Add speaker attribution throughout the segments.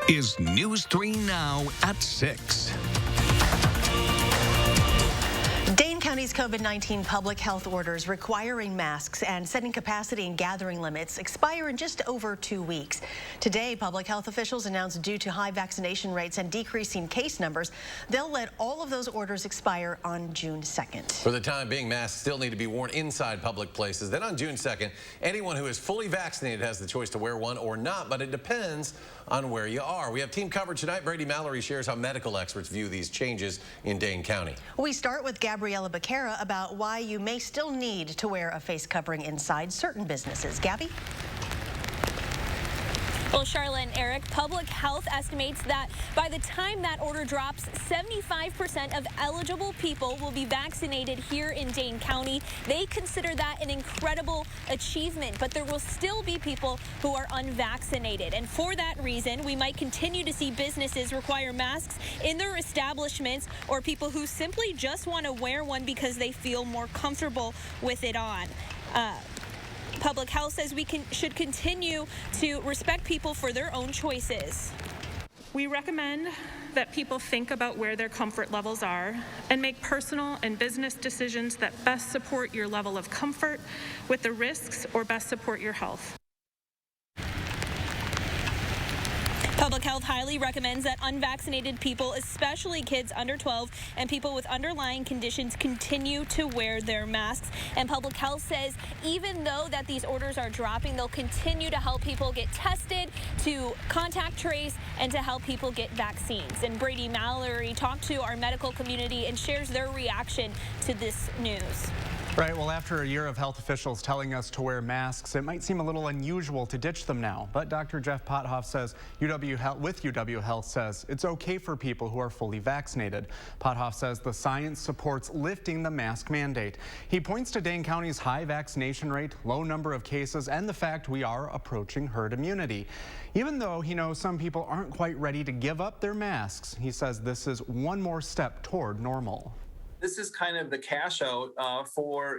Speaker 1: is News 3 Now at 6.
Speaker 2: Dane County's COVID-19 public health orders requiring masks and setting capacity and gathering limits expire in just over 2 weeks. Today, public health officials announced due to high vaccination rates and decreasing case numbers, they'll let all of those orders expire on June 2nd.
Speaker 3: For the time being, masks still need to be worn inside public places. Then on June 2nd, anyone who is fully vaccinated has the choice to wear one or not, but it depends on where you are. We have team coverage tonight. Brady Mallory shares how medical experts view these changes in Dane County.
Speaker 2: We start with Gabriella Becerra about why you may still need to wear a face covering inside certain businesses. Gabby?
Speaker 4: Well, Charlotte and Eric, public health estimates that by the time that order drops, 75% of eligible people will be vaccinated here in Dane County. They consider that an incredible achievement, but there will still be people who are unvaccinated. And for that reason, we might continue to see businesses require masks in their establishments, or people who simply just want to wear one because they feel more comfortable with it on. Public health says we should continue to respect people for their own choices.
Speaker 5: We recommend that people think about where their comfort levels are and make personal and business decisions that best support your level of comfort with the risks or best support your health.
Speaker 4: Public health highly recommends that unvaccinated people, especially kids under 12 and people with underlying conditions, continue to wear their masks. And public health says even though that these orders are dropping, they'll continue to help people get tested, to contact trace, and to help people get vaccines. And Brady Mallory talked to our medical community and shares their reaction to this news.
Speaker 6: Right, well, after a year of health officials telling us to wear masks, it might seem a little unusual to ditch them now. But Dr. Jeff Pothoff says UW Health says it's okay for people who are fully vaccinated. Pothoff says the science supports lifting the mask mandate. He points to Dane County's high vaccination rate, low number of cases, and the fact we are approaching herd immunity. Even though he knows some people aren't quite ready to give up their masks, he says this is one more step toward normal.
Speaker 7: This is kind of the cash out for,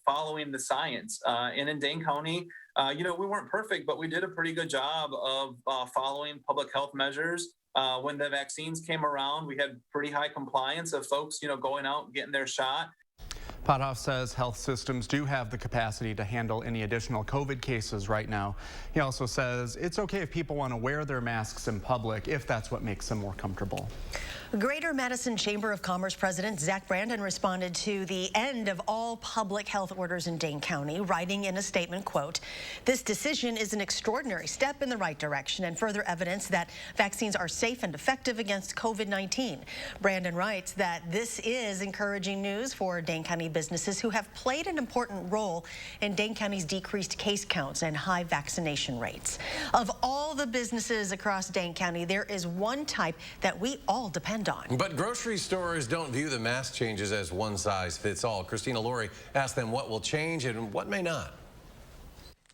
Speaker 7: following the science. And in Dane County, we weren't perfect, but we did a pretty good job of following public health measures. When the vaccines came around, we had pretty high compliance of folks, going out and getting their shot.
Speaker 6: Pothoff says health systems do have the capacity to handle any additional COVID cases right now. He also says it's okay if people want to wear their masks in public if that's what makes them more comfortable.
Speaker 2: Greater Madison Chamber of Commerce President Zach Brandon responded to the end of all public health orders in Dane County, writing in a statement, quote, "This decision is an extraordinary step in the right direction and further evidence that vaccines are safe and effective against COVID-19. Brandon writes that this is encouraging news for Dane County businesses who have played an important role in Dane County's decreased case counts and high vaccination rates. Of all the businesses across Dane County, there is one type that we all depend on.
Speaker 3: But grocery stores don't view the mask changes as one size fits all. Christina Laurie asked them what will change and what may not.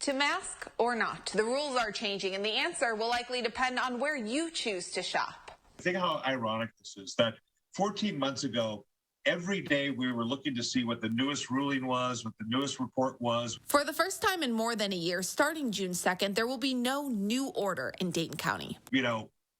Speaker 8: To mask or not, the rules are changing, and the answer will likely depend on where you choose to shop.
Speaker 9: Think how ironic this is that 14 months ago, every day we were looking to see what the newest ruling was, what the newest report was.
Speaker 8: For the first time in more than a year, starting June 2nd, there will be no new order in Dayton County.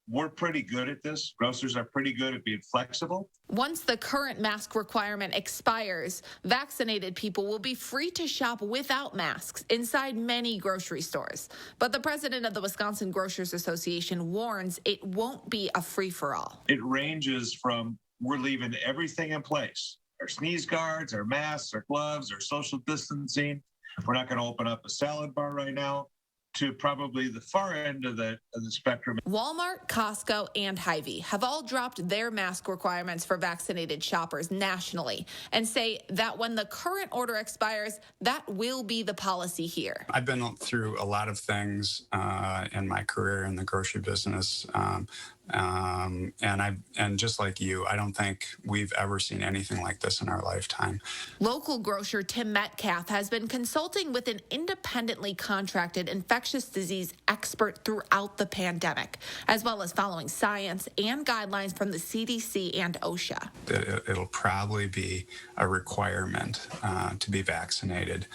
Speaker 9: We're pretty good at this. Grocers are pretty good at being flexible.
Speaker 8: Once the current mask requirement expires, vaccinated people will be free to shop without masks inside many grocery stores. But the president of the Wisconsin Grocers Association warns it won't be a free-for-all.
Speaker 9: It ranges from we're leaving everything in place. Our sneeze guards, our masks, our gloves, our social distancing. We're not going to open up a salad bar right now, to probably the far end of the spectrum.
Speaker 8: Walmart, Costco, and Hy-Vee have all dropped their mask requirements for vaccinated shoppers nationally and say that when the current order expires, that will be the policy here.
Speaker 10: I've been through a lot of things in my career in the grocery business. And just like you, I don't think we've ever seen anything like this in our lifetime.
Speaker 8: Local grocer Tim Metcalf has been consulting with an independently contracted infectious disease expert throughout the pandemic, as well as following science and guidelines from the CDC and OSHA.
Speaker 10: It'll probably be a requirement to be vaccinated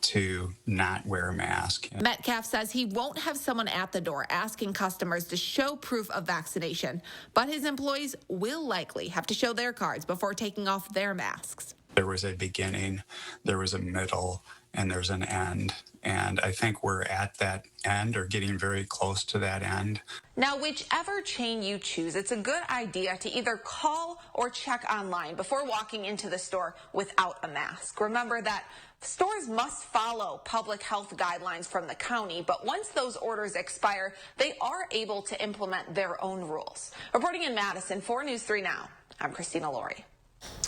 Speaker 10: to not wear a mask.
Speaker 8: Metcalf says he won't have someone at the door asking customers to show proof of vaccination, but his employees will likely have to show their cards before taking off their masks.
Speaker 10: There was a beginning, there was a middle, and there's an end. And I think we're at that end or getting very close to that end.
Speaker 8: Now, whichever chain you choose, it's a good idea to either call or check online before walking into the store without a mask. Remember that stores must follow public health guidelines from the county, but once those orders expire, they are able to implement their own rules. Reporting in Madison for News 3 Now, I'm Christina Laurie.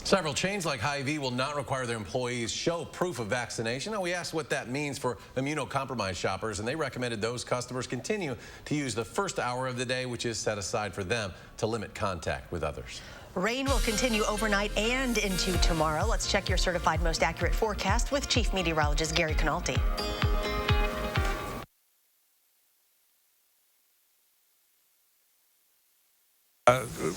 Speaker 3: Several chains like Hy-Vee will not require their employees show proof of vaccination. Now, we asked what that means for immunocompromised shoppers, and they recommended those customers continue to use the first hour of the day, which is set aside for them to limit contact with others.
Speaker 2: Rain will continue overnight and into tomorrow. Let's check your certified most accurate forecast with Chief Meteorologist Gary Canalti.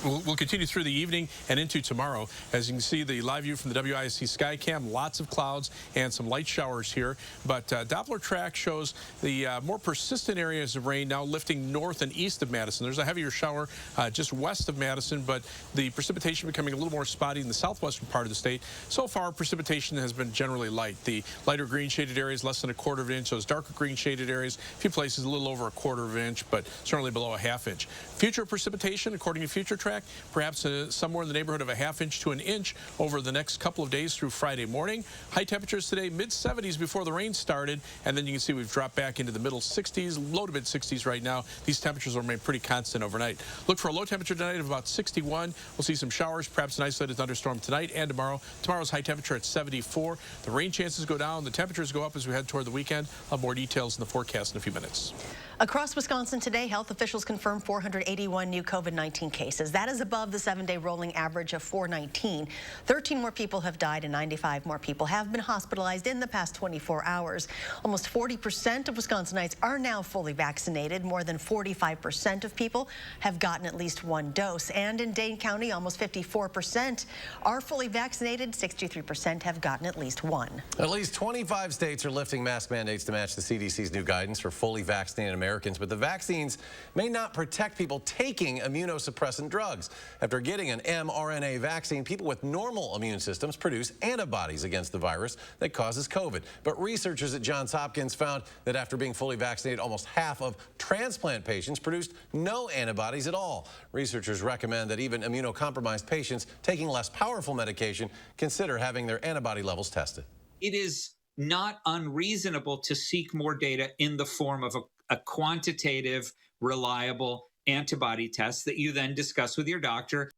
Speaker 11: We'll continue through the evening and into tomorrow. As you can see, the live view from the WISC Skycam, lots of clouds and some light showers here. But Doppler track shows the more persistent areas of rain now lifting north and east of Madison. There's a heavier shower just west of Madison, but the precipitation becoming a little more spotty in the southwestern part of the state. So far, precipitation has been generally light. The lighter green shaded areas, less than a quarter of an inch. Those darker green shaded areas, a few places a little over a quarter of an inch, but certainly below a half inch. Future precipitation, according to Future Track, perhaps somewhere in the neighborhood of a half inch to an inch over the next couple of days through Friday morning. High temperatures today, mid-70s before the rain started, and then you can see we've dropped back into the middle 60s, low to mid-60s right now. These temperatures will remain pretty constant overnight. Look for a low temperature tonight of about 61. We'll see some showers, perhaps an isolated thunderstorm tonight and tomorrow. Tomorrow's high temperature at 74. The rain chances go down, the temperatures go up as we head toward the weekend. I'll have more details in the forecast in a few minutes.
Speaker 2: Across Wisconsin today, health officials confirmed 481 new COVID-19 cases. That is above the 7-day rolling average of 419. 13 more people have died and 95 more people have been hospitalized in the past 24 hours. Almost 40% of Wisconsinites are now fully vaccinated. More than 45% of people have gotten at least one dose. And in Dane County, almost 54% are fully vaccinated. 63% have gotten at least one.
Speaker 3: At least 25 states are lifting mask mandates to match the CDC's new guidance for fully vaccinated Americans, but the vaccines may not protect people taking immunosuppressant drugs. After getting an mRNA vaccine, people with normal immune systems produce antibodies against the virus that causes COVID. But researchers at Johns Hopkins found that after being fully vaccinated, almost half of transplant patients produced no antibodies at all. Researchers recommend that even immunocompromised patients taking less powerful medication consider having their antibody levels tested.
Speaker 12: It is not unreasonable to seek more data in the form of a quantitative, reliable antibody test that you then discuss with your doctor.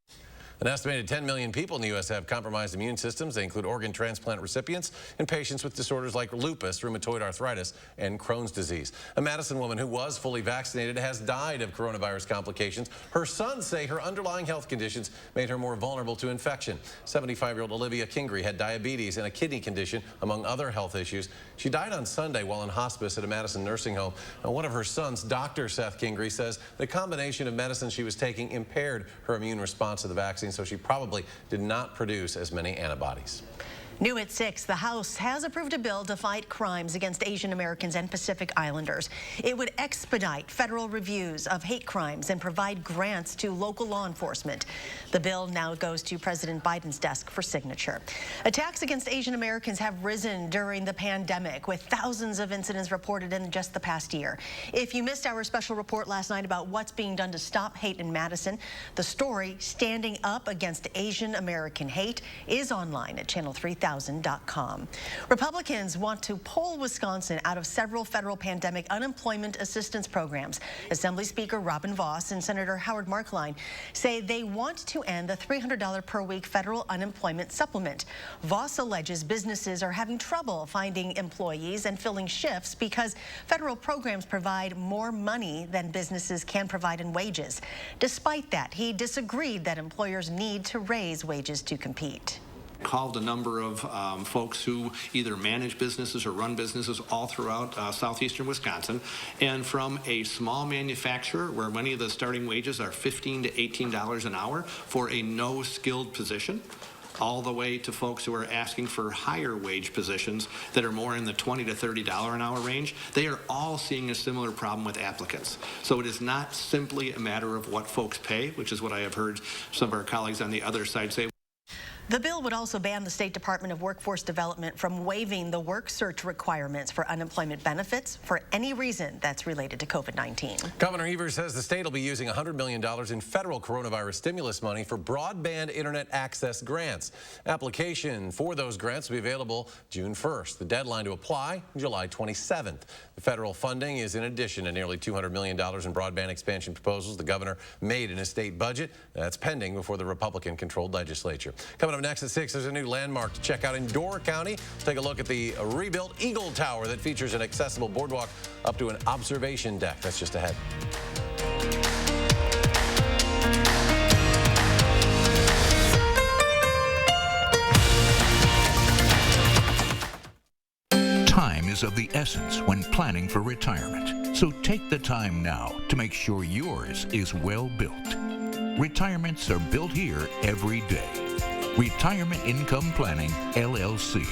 Speaker 3: An estimated 10 million people in the U.S. have compromised immune systems. They include organ transplant recipients and patients with disorders like lupus, rheumatoid arthritis, and Crohn's disease. A Madison woman who was fully vaccinated has died of coronavirus complications. Her sons say her underlying health conditions made her more vulnerable to infection. 75-year-old Olivia Kingry had diabetes and a kidney condition, among other health issues. She died on Sunday while in hospice at a Madison nursing home. Now, one of her sons, Dr. Seth Kingry, says the combination of medicine she was taking impaired her immune response to the vaccine, so she probably did not produce as many antibodies.
Speaker 2: New at 6, the House has approved a bill to fight crimes against Asian Americans and Pacific Islanders. It would expedite federal reviews of hate crimes and provide grants to local law enforcement. The bill now goes to President Biden's desk for signature. Attacks against Asian Americans have risen during the pandemic, with thousands of incidents reported in just the past year. If you missed our special report last night about what's being done to stop hate in Madison, the story Standing Up Against Asian American Hate is online at channel3000.com. Republicans want to pull Wisconsin out of several federal pandemic unemployment assistance programs. Assembly Speaker Robin Vos and Senator Howard Markline say they want to end the $300 per week federal unemployment supplement. Vos alleges businesses are having trouble finding employees and filling shifts because federal programs provide more money than businesses can provide in wages. Despite that, he disagreed that employers need to raise wages to compete.
Speaker 13: Called a number of folks who either manage businesses or run businesses all throughout southeastern Wisconsin, and from a small manufacturer where many of the starting wages are $15 to $18 an hour for a no skilled position, all the way to folks who are asking for higher wage positions that are more in the $20 to $30 an hour range, they are all seeing a similar problem with applicants. So it is not simply a matter of what folks pay, which is what I have heard some of our colleagues on the other side say.
Speaker 2: The bill would also ban the State Department of Workforce Development from waiving the work search requirements for unemployment benefits for any reason that's related to COVID-19.
Speaker 3: Governor Evers says the state will be using $100 million in federal coronavirus stimulus money for broadband internet access grants. Application for those grants will be available June 1st. The deadline to apply, July 27th. The federal funding is in addition to nearly $200 million in broadband expansion proposals the governor made in his state budget. That's pending before the Republican-controlled legislature. Coming up next at 6, there's a new landmark to check out in Door County. We'll take a look at the rebuilt Eagle Tower that features an accessible boardwalk up to an observation deck. That's just ahead.
Speaker 1: Time is of the essence when planning for retirement. So take the time now to make sure yours is well built. Retirements are built here every day. Retirement Income Planning, LLC.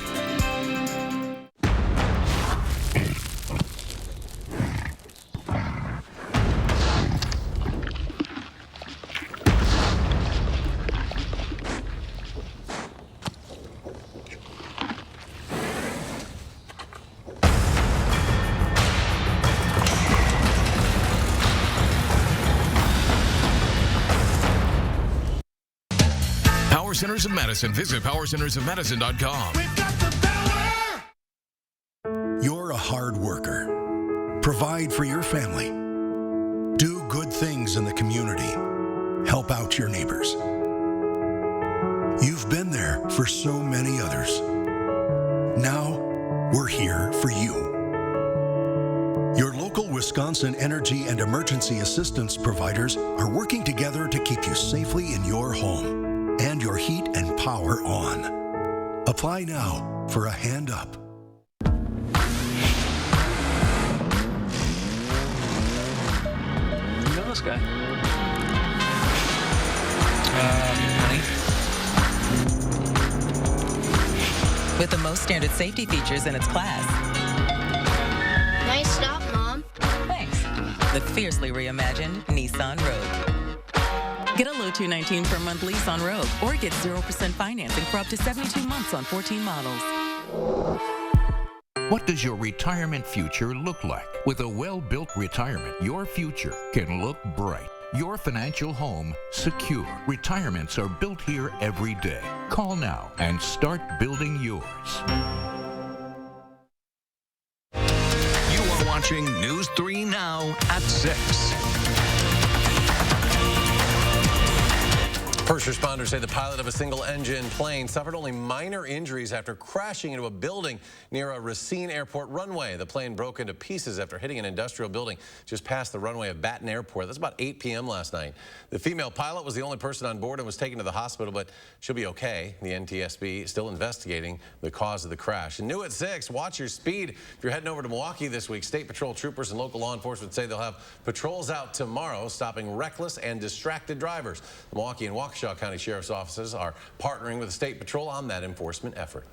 Speaker 14: Power Centers of Madison. Visit powercentersofmadison.com.
Speaker 15: We've got the power!
Speaker 16: You're a hard worker. Provide for your family. Do good things in the community. Help out your neighbors. You've been there for so many others. Now, we're here for you. Your local Wisconsin energy and emergency assistance providers are working together to keep you safely in your home and your heat and power on. Apply now for a hand up.
Speaker 17: You know this guy?
Speaker 18: Money. With the most standard safety features in its class.
Speaker 19: Nice stop, Mom.
Speaker 18: Thanks. The fiercely reimagined Nissan Rogue. Get a low $219 per month lease on Rogue or get 0% financing for up to 72 months on 14 models.
Speaker 1: What does your retirement future look like? With a well-built retirement, your future can look bright. Your financial home secure. Retirements are built here every day. Call now and start building yours. You are watching News 3 Now at 6.
Speaker 3: First responders say the pilot of a single-engine plane suffered only minor injuries after crashing into a building near a Racine airport runway. The plane broke into pieces after hitting an industrial building just past the runway of Baton Airport. That's about 8 p.m. last night. The female pilot was the only person on board and was taken to the hospital, but she'll be okay. The NTSB is still investigating the cause of the crash. And new at 6, watch your speed. If you're heading over to Milwaukee this week, State Patrol troopers and local law enforcement say they'll have patrols out tomorrow stopping reckless and distracted drivers. The Milwaukee and Waukesha County Sheriff's offices are partnering with the State Patrol on that enforcement effort.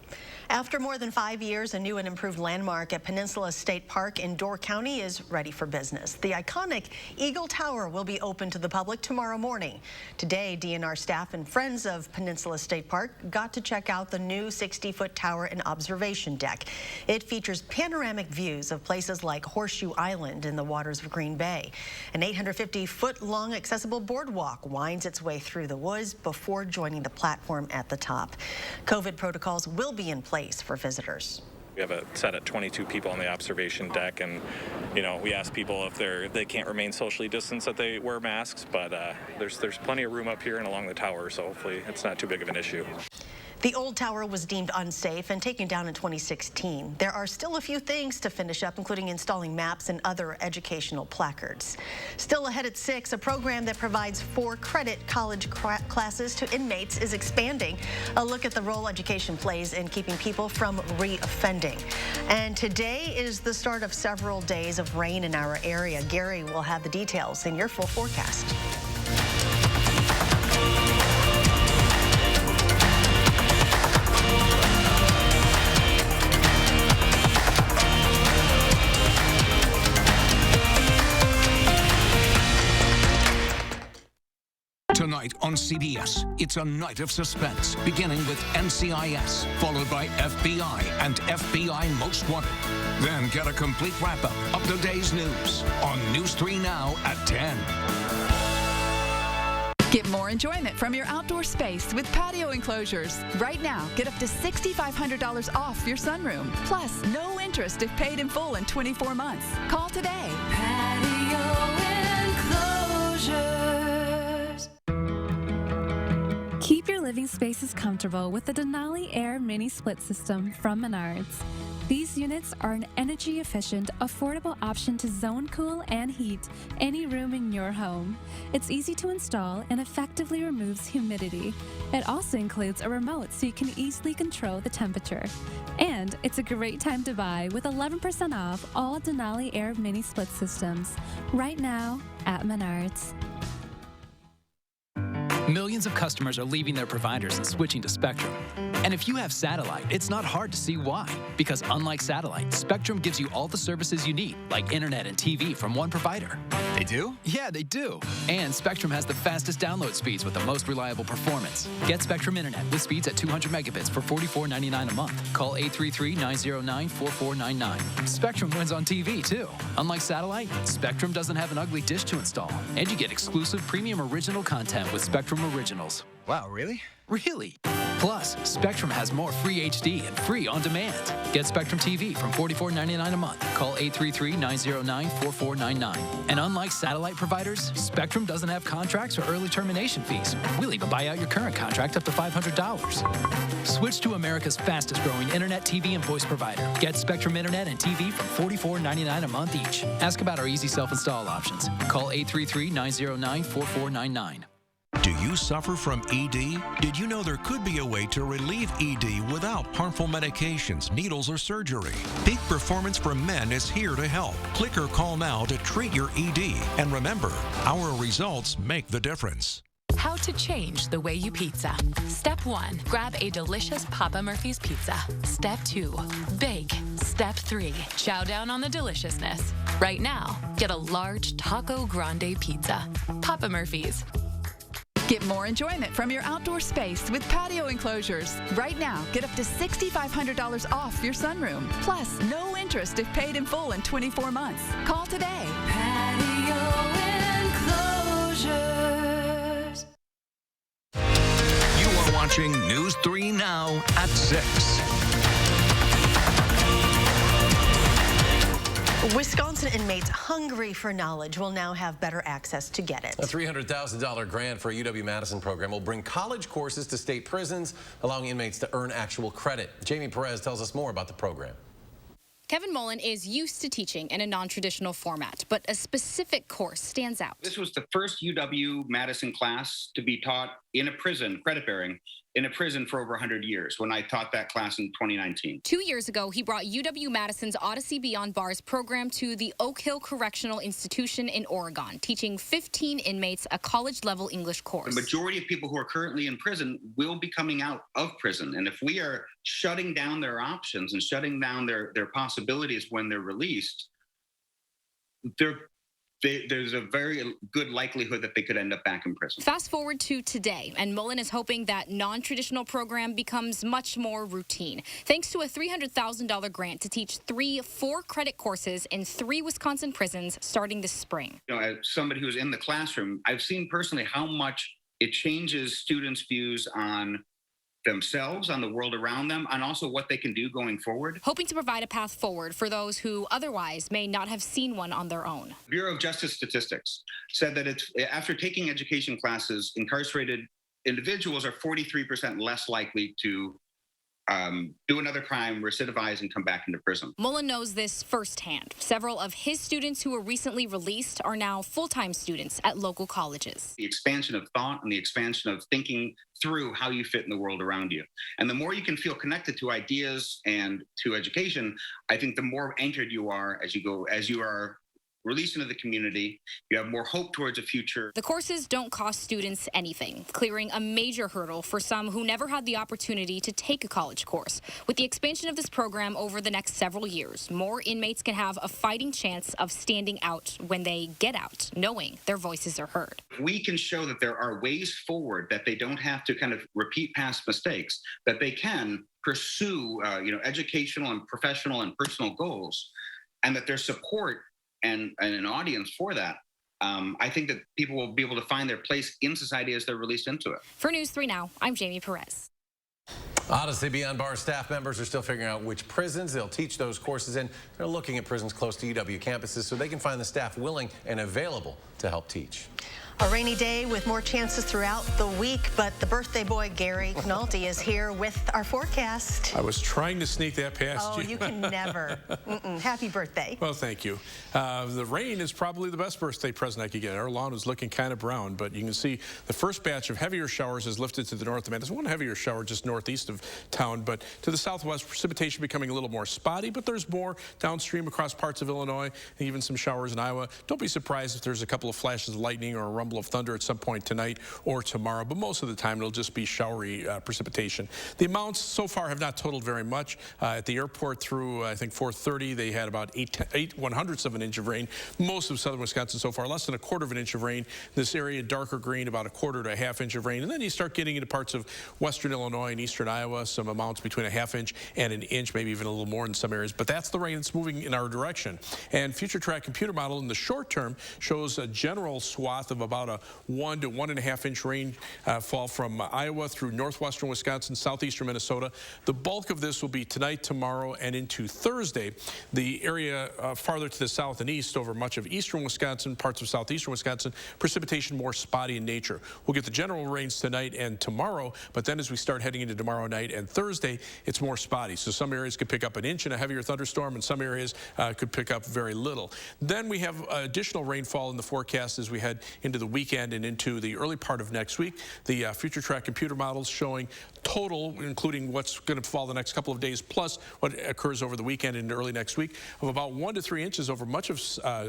Speaker 2: After more than 5 years, a new and improved landmark at Peninsula State Park in Door County is ready for business. The iconic Eagle Tower will be open to the public tomorrow morning. Today, DNR staff and friends of Peninsula State Park got to check out the new 60-foot tower and observation deck. It features panoramic views of places like Horseshoe Island in the waters of Green Bay. An 850-foot-long accessible boardwalk winds its way through the woods before joining the platform at the top. COVID protocols will be in place for visitors.
Speaker 20: We have it set at 22 people on the observation deck, and we ask people if they can't remain socially distanced that they wear masks, but there's plenty of room up here and along the tower, so hopefully it's not too big of an issue.
Speaker 2: The old tower was deemed unsafe and taken down in 2016. There are still a few things to finish up, including installing maps and other educational placards. Still ahead at 6, a program that provides 4-credit college classes to inmates is expanding. A look at the role education plays in keeping people from re-offending. And today is the start of several days of rain in our area. Gary will have the details in your full forecast.
Speaker 14: Tonight on CBS, it's a night of suspense, beginning with NCIS, followed by FBI and FBI Most Wanted. Then get a complete wrap-up of the day's news on News 3 Now at 10.
Speaker 17: Get more enjoyment from your outdoor space with patio enclosures. Right now, get up to $6,500 off your sunroom. Plus, no interest if paid in full in 24 months. Call today. Patio enclosures.
Speaker 19: Keep your living spaces comfortable with the Denali Air Mini Split System from Menards. These units are an energy-efficient, affordable option to zone cool and heat any room in your home. It's easy to install and effectively removes humidity. It also includes a remote so you can easily control the temperature. And it's a great time to buy with 11% off all Denali Air Mini Split Systems right now at Menards.
Speaker 21: Millions of customers are leaving their providers and switching to Spectrum. And if you have satellite, it's not hard to see why. Because unlike satellite, Spectrum gives you all the services you need, like internet and TV from one provider. They do? Yeah, they do. And Spectrum has the fastest download speeds with the most reliable performance. Get Spectrum Internet with speeds at 200 megabits for $44.99 a month. Call 833-909-4499. Spectrum wins on TV, too. Unlike satellite, Spectrum doesn't have an ugly dish to install. And you get exclusive premium original content with Spectrum Originals. Wow, really? Really. Plus, Spectrum has more free HD and free on demand. Get Spectrum TV from $44.99 a month. Call 833-909-4499. And unlike satellite providers, Spectrum doesn't have contracts or early termination fees. We'll even buy out your current contract up to $500. Switch to America's fastest growing internet, TV, and voice provider. Get Spectrum Internet and TV from $44.99 a month each. Ask about our easy self-install options. Call 833-909-4499.
Speaker 22: Do you suffer from ED? Did you know there could be a way to relieve ED without harmful medications, needles, or surgery? Peak Performance for Men is here to help. Click or call now to treat your ED. And remember, our results make the difference.
Speaker 23: How to change the way you pizza. Step 1, grab a delicious Papa Murphy's pizza. Step 2, bake. Step 3, chow down on the deliciousness. Right now, get a large Taco Grande pizza. Papa Murphy's.
Speaker 17: Get more enjoyment from your outdoor space with patio enclosures. Right now, get up to $6,500 off your sunroom. Plus, no interest if paid in full in 24 months. Call today. Patio enclosures.
Speaker 14: You are watching News 3 Now at 6.
Speaker 2: Wisconsin inmates hungry for knowledge will now have better access to get it.
Speaker 3: A $300,000 grant for a UW-Madison program will bring college courses to state prisons, allowing inmates to earn actual credit. Jamie Perez tells us more about the program.
Speaker 24: Kevin Mullen is used to teaching in a non-traditional format, but a specific course stands out.
Speaker 25: This was the first UW-Madison class to be taught in a prison, credit-bearing, in a prison for over 100 years when I taught that class in 2019.
Speaker 24: 2 years ago, he brought UW-Madison's Odyssey Beyond Bars program to the Oak Hill Correctional Institution in Oregon, teaching 15 inmates a college-level English course.
Speaker 25: The majority of people who are currently in prison will be coming out of prison. And if we are shutting down their options and shutting down their possibilities when they're released, there's a very good likelihood that they could end up back in prison.
Speaker 24: Fast forward to today, and Mullen is hoping that non-traditional program becomes much more routine, thanks to a $300,000 grant to teach 3 4-credit courses in 3 Wisconsin prisons starting this spring.
Speaker 25: You know, as somebody who's in the classroom, I've seen personally how much it changes students' views on themselves, on the world around them, and also what they can do going forward.
Speaker 24: Hoping to provide a path forward for those who otherwise may not have seen one on their own.
Speaker 25: Bureau of Justice Statistics said that it's after taking education classes, incarcerated individuals are 43% less likely to do another crime, recidivize, and come back into prison.
Speaker 24: Mullen knows this firsthand. Several of his students who were recently released are now full-time students at local colleges.
Speaker 25: The expansion of thought and the expansion of thinking through how you fit in the world around you. And the more you can feel connected to ideas and to education, I think the more anchored you are as you are released into the community. You have more hope towards a future.
Speaker 24: The courses don't cost students anything, clearing a major hurdle for some who never had the opportunity to take a college course. With the expansion of this program over the next several years, more inmates can have a fighting chance of standing out when they get out, knowing their voices are heard.
Speaker 25: We can show that there are ways forward, that they don't have to kind of repeat past mistakes, that they can pursue educational and professional and personal goals, and that there's support and an audience for that. I think that people will be able to find their place in society as they're released into it.
Speaker 24: For News 3 Now, I'm Jamie Perez.
Speaker 3: Odyssey Beyond Bar staff members are still figuring out which prisons they'll teach those courses in. They're looking at prisons close to UW campuses so they can find the staff willing and available to help teach.
Speaker 2: A rainy day with more chances throughout the week, but the birthday boy, Gary Knalty, is here with our forecast.
Speaker 11: I was trying to sneak that past you.
Speaker 2: Oh, you can never. Happy birthday.
Speaker 11: Well, thank you. The rain is probably the best birthday present I could get. Our lawn was looking kind of brown, but you can see the first batch of heavier showers has lifted to the north of Madison. One heavier shower just northeast of town, but to the southwest, precipitation becoming a little more spotty, but there's more downstream across parts of Illinois, and even some showers in Iowa. Don't be surprised if there's a couple of flashes of lightning or a rumble of thunder at some point tonight or tomorrow, but most of the time it'll just be showery precipitation. The amounts so far have not totaled very much. At the airport through, I think, 4:30, they had about 1/8 of an inch of rain. Most of southern Wisconsin so far, less than 1/4 of an inch of rain. This area, darker green, about 1/4 to 1/2 inch of rain. And then you start getting into parts of western Illinois and eastern Iowa, some amounts between 1/2 inch and an inch, maybe even a little more in some areas. But that's the rain that's moving in our direction. And Future Track computer model in the short term shows a general swath of about a 1 to 1.5 inch rainfall from Iowa through northwestern Wisconsin, southeastern Minnesota. The bulk of this will be tonight, tomorrow, and into Thursday. The area farther to the south and east over much of eastern Wisconsin, parts of southeastern Wisconsin, precipitation more spotty in nature. We'll get the general rains tonight and tomorrow, but then as we start heading into tomorrow night and Thursday, it's more spotty. So some areas could pick up an inch in a heavier thunderstorm, and some areas could pick up very little. Then we have additional rainfall in the forecast as we head into the weekend and into the early part of next week. The Future Track computer models showing total, including what's going to fall the next couple of days, plus what occurs over the weekend and early next week, of about 1 to 3 inches over much of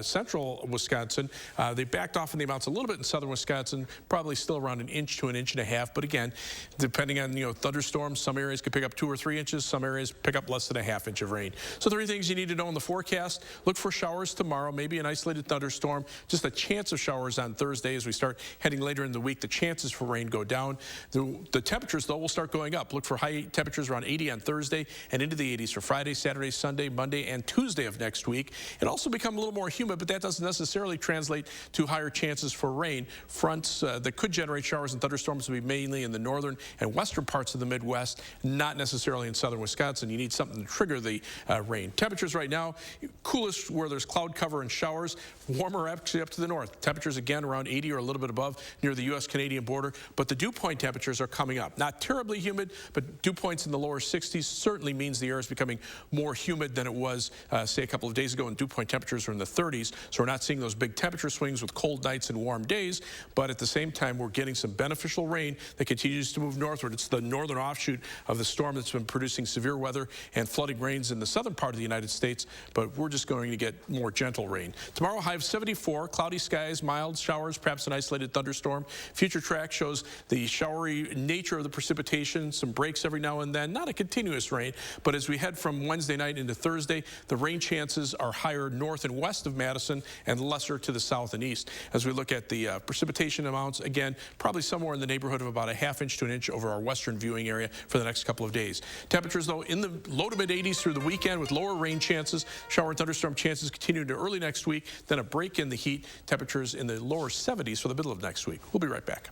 Speaker 11: central Wisconsin. They backed off in the amounts a little bit in southern Wisconsin, probably still around 1 inch to 1.5 inches. But again, depending on thunderstorms, some areas could pick up 2 or 3 inches, some areas pick up less than 1/2 inch of rain. So 3 things you need to know in the forecast: look for showers tomorrow, maybe an isolated thunderstorm, just a chance of showers on Thursday. As we start heading later in the week, the chances for rain go down. The temperatures, though, will start going up. Look for high temperatures around 80 on Thursday and into the 80s for Friday, Saturday, Sunday, Monday, and Tuesday of next week. It also become a little more humid, but that doesn't necessarily translate to higher chances for rain. Fronts that could generate showers and thunderstorms will be mainly in the northern and western parts of the Midwest, not necessarily in southern Wisconsin. You need something to trigger the rain. Temperatures right now, coolest where there's cloud cover and showers, warmer actually up to the north. Temperatures again around 80 or a little bit above near the U.S.-Canadian border, but the dew point temperatures are coming up. Not terribly humid, but dew points in the lower 60s certainly means the air is becoming more humid than it was, say, a couple of days ago, and dew point temperatures are in the 30s, so we're not seeing those big temperature swings with cold nights and warm days, but at the same time, we're getting some beneficial rain that continues to move northward. It's the northern offshoot of the storm that's been producing severe weather and flooding rains in the southern part of the United States, but we're just going to get more gentle rain. Tomorrow, high of 74, cloudy skies, mild showers, perhaps an isolated thunderstorm. Future Track shows the showery nature of the precipitation, some breaks every now and then, not a continuous rain, but as we head from Wednesday night into Thursday, the rain chances are higher north and west of Madison and lesser to the south and east. As we look at the precipitation amounts, again, probably somewhere in the neighborhood of about 1/2 inch to 1 inch over our western viewing area for the next couple of days. Temperatures, though, in the low to mid 80s through the weekend with lower rain chances. Shower and thunderstorm chances continue into early next week, then a break in the heat. Temperatures in the lower 70s for the middle of next week. We'll be right back.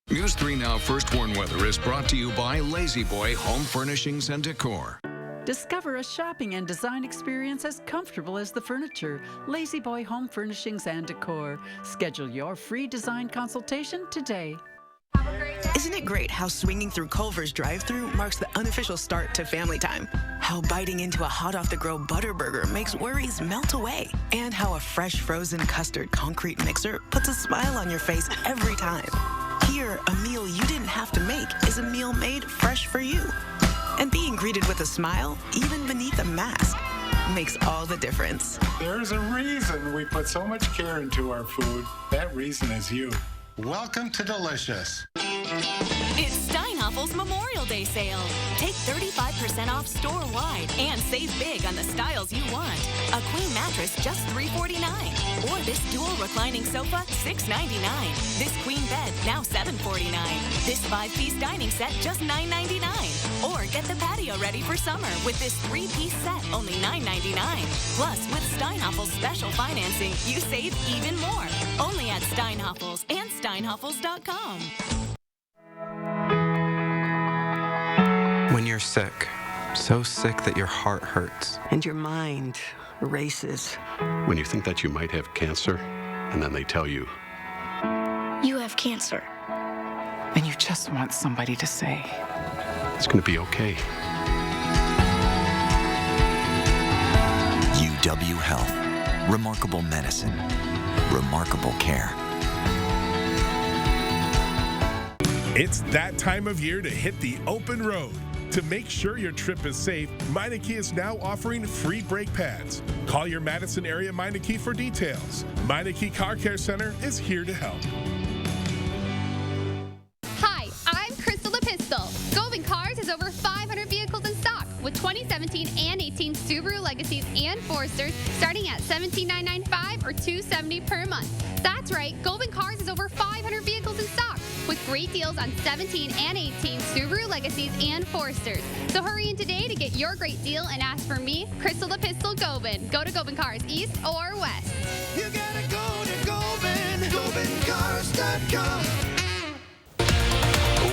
Speaker 14: News 3 Now First Warn Weather is brought to you by Lazy Boy Home Furnishings and Decor.
Speaker 4: Discover a shopping and design experience as comfortable as the furniture. Lazy Boy Home Furnishings and Decor. Schedule your free design consultation today.
Speaker 5: Isn't it great how swinging through Culver's drive-thru marks the unofficial start to family time? How biting into a hot-off-the-grill Butterburger makes worries melt away? And how a fresh frozen custard concrete mixer puts a smile on your face every time? Here, a meal you didn't have to make is a meal made fresh for you. And being greeted with a smile, even beneath a mask. makes all the difference.
Speaker 15: There's a reason we put so much care into our food. That reason is you. Welcome to Delicious.
Speaker 6: It's Steinhoffel's Memorial Day sale. Take 35% off store-wide and save big on the styles you want. A queen mattress, just $349. Or this dual reclining sofa, $699. This queen bed, now $749. This 5-piece dining set, just $999. Or get the patio ready for summer with this 3-piece set, only $999. Plus, with Steinhoffel's special financing, you save even more. Only at Steinhoffel's and steinhoffels.com.
Speaker 7: When you're sick, so sick that your heart hurts.
Speaker 8: And your mind races.
Speaker 9: When you think that you might have cancer, and then they tell you,
Speaker 10: you have cancer.
Speaker 26: And you just want somebody to say,
Speaker 9: it's going to be okay.
Speaker 27: UW Health. Remarkable medicine. Remarkable care.
Speaker 28: It's that time of year to hit the open road. To make sure your trip is safe, Meineke is now offering free brake pads. Call your Madison area Meineke for details. Meineke Car Care Center is here to help.
Speaker 29: Hi, I'm Crystal the Pistol. Golden Cars has over 500 vehicles in stock with 2017 and 18 Subaru Legacies and Foresters starting at $17,995 or $270 per month. That's right, Golden Cars has over 500 vehicles in stock with great deals on 17 and 18 Subaru Legacies and Foresters. So hurry in today to get your great deal and ask for me, Crystal the Pistol Gobin. Go to Gobin Cars East or West.
Speaker 15: You gotta go to Gobin, GobinCars.com.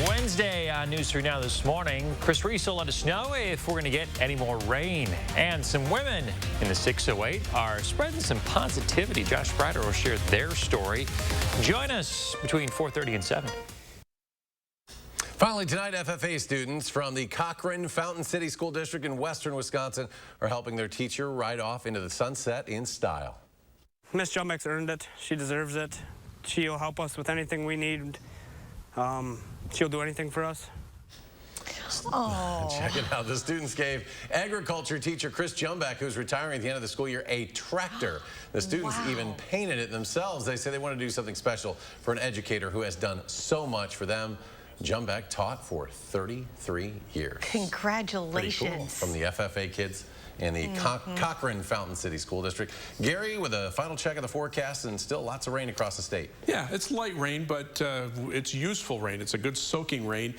Speaker 30: Wednesday on News 3 Now this morning, Chris Reese will let us know if we're going to get any more rain. And some women in the 608 are spreading some positivity. Josh Sprider will share their story. Join us between 4:30 and 7.
Speaker 3: Finally tonight, FFA students from the Cochrane Fountain City School District in western Wisconsin are helping their teacher ride off into the sunset in style.
Speaker 31: Miss Jumbeck's earned it. She deserves it. She'll help us with anything we need. She'll do anything for us.
Speaker 2: Oh.
Speaker 3: Check it out. The students gave agriculture teacher Chris Jumbeck, who's retiring at the end of the school year, a tractor. The students even painted it themselves. They say they want to do something special for an educator who has done so much for them. Jumbeck taught for 33 years.
Speaker 2: Congratulations.
Speaker 3: Pretty cool. From the FFA kids in the Cochrane Fountain City School District. Gary, with a final check of the forecast and still lots of rain across the state.
Speaker 11: Yeah, it's light rain, but it's useful rain. It's a good soaking rain.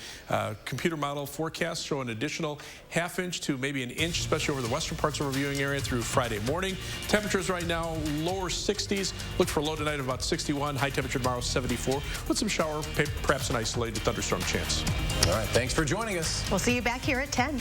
Speaker 11: Computer model forecasts show an additional ½ to maybe an inch, especially over the western parts of our viewing area through Friday morning. Temperatures right now, lower 60s. Look for a low tonight of about 61. High temperature tomorrow, 74. With some shower, perhaps an isolated thunderstorm chance.
Speaker 3: All right, thanks for joining us.
Speaker 2: We'll see you back here at 10.